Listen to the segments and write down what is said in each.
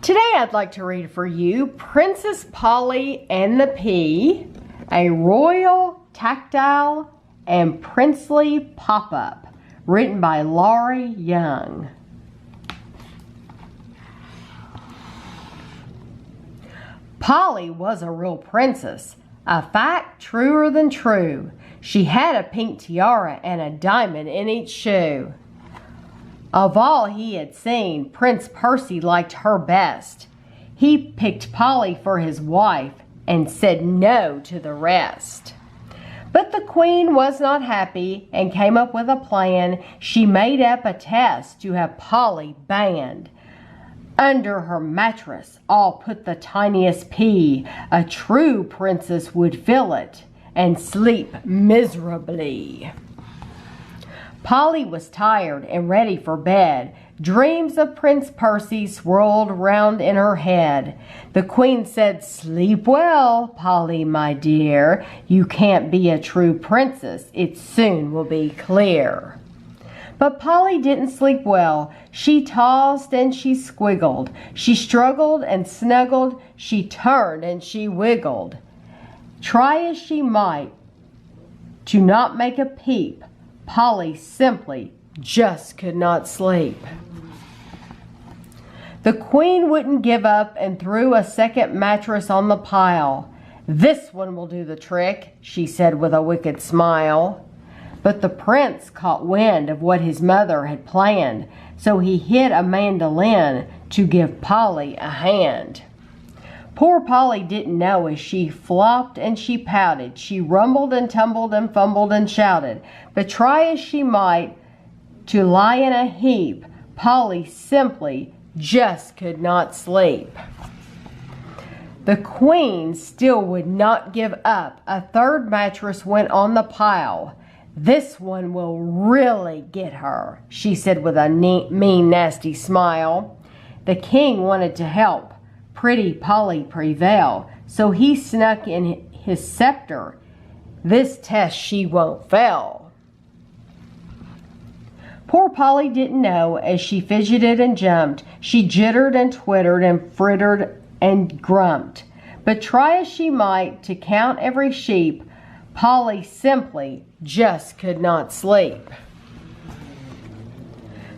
Today I'd like to read for you Princess Polly and the Pea, a royal, tactile, and princely pop-up, written by Laurie Young. Polly was a real princess, a fact truer than true. She had a pink tiara and a diamond in each shoe. Of all he had seen, Prince Percy liked her best. He picked Polly for his wife and said no to the rest. But the queen was not happy and came up with a plan. She made up a test to have Polly banned. Under her mattress, all put the tiniest pea. A true princess would fill it and sleep miserably. Polly was tired and ready for bed. Dreams of Prince Percy swirled round in her head. The queen said, "Sleep well, Polly, my dear. You can't be a true princess. It soon will be clear." But Polly didn't sleep well. She tossed and she squiggled. She struggled and snuggled. She turned and she wiggled. Try as she might to not make a peep, Polly simply just could not sleep. The queen wouldn't give up and threw a second mattress on the pile. "This one will do the trick," she said with a wicked smile. But the prince caught wind of what his mother had planned, so he hid a mandolin to give Polly a hand. Poor Polly didn't know as she flopped and she pouted. She rumbled and tumbled and fumbled and shouted. But try as she might to lie in a heap, Polly simply just could not sleep. The queen still would not give up. A third mattress went on the pile. "This one will really get her," she said with a mean, nasty smile. The king wanted to help pretty Polly prevail, so he snuck in his scepter. "This test she won't fail." Poor Polly didn't know as she fidgeted and jumped. She jittered and twittered and frittered and grumped. But try as she might to count every sheep, Polly simply just could not sleep.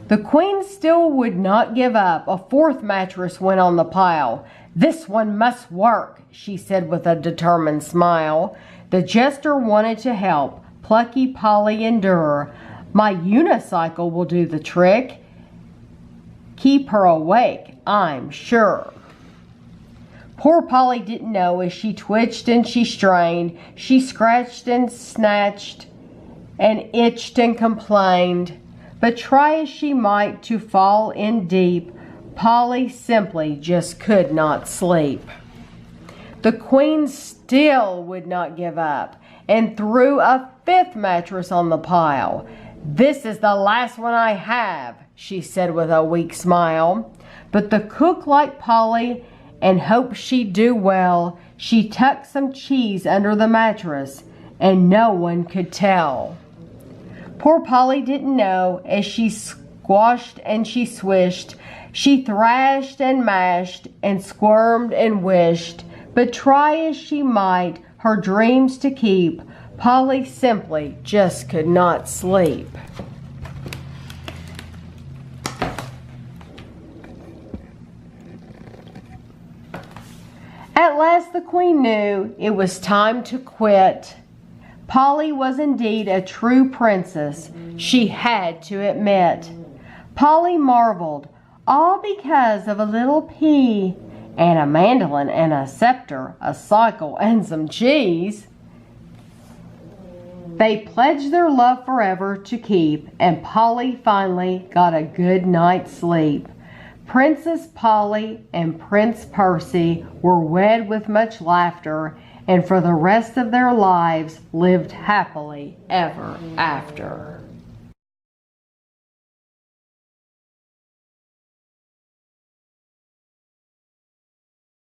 The queen still would not give up. A fourth mattress went on the pile. "This one must work," she said with a determined smile. The jester wanted to help plucky Polly endure. "My unicycle will do the trick. Keep her awake, I'm sure." Poor Polly didn't know as she twitched and she strained. She scratched and snatched and itched and complained. But try as she might to fall in deep, Polly simply just could not sleep. The queen still would not give up and threw a fifth mattress on the pile. "This is the last one I have," she said with a weak smile. But the cook liked Polly and hoped she'd do well. She tucked some cheese under the mattress and no one could tell. Poor Polly didn't know as she squashed and she swished. She thrashed and mashed and squirmed and wished. But try as she might her dreams to keep, Polly simply just could not sleep. At last the queen knew it was time to quit. Polly was indeed a true princess, she had to admit. Polly marveled, all because of a little pea and a mandolin and a scepter, a cycle and some cheese. They pledged their love forever to keep, and Polly finally got a good night's sleep. Princess Polly and Prince Percy were wed with much laughter, and for the rest of their lives lived happily ever after.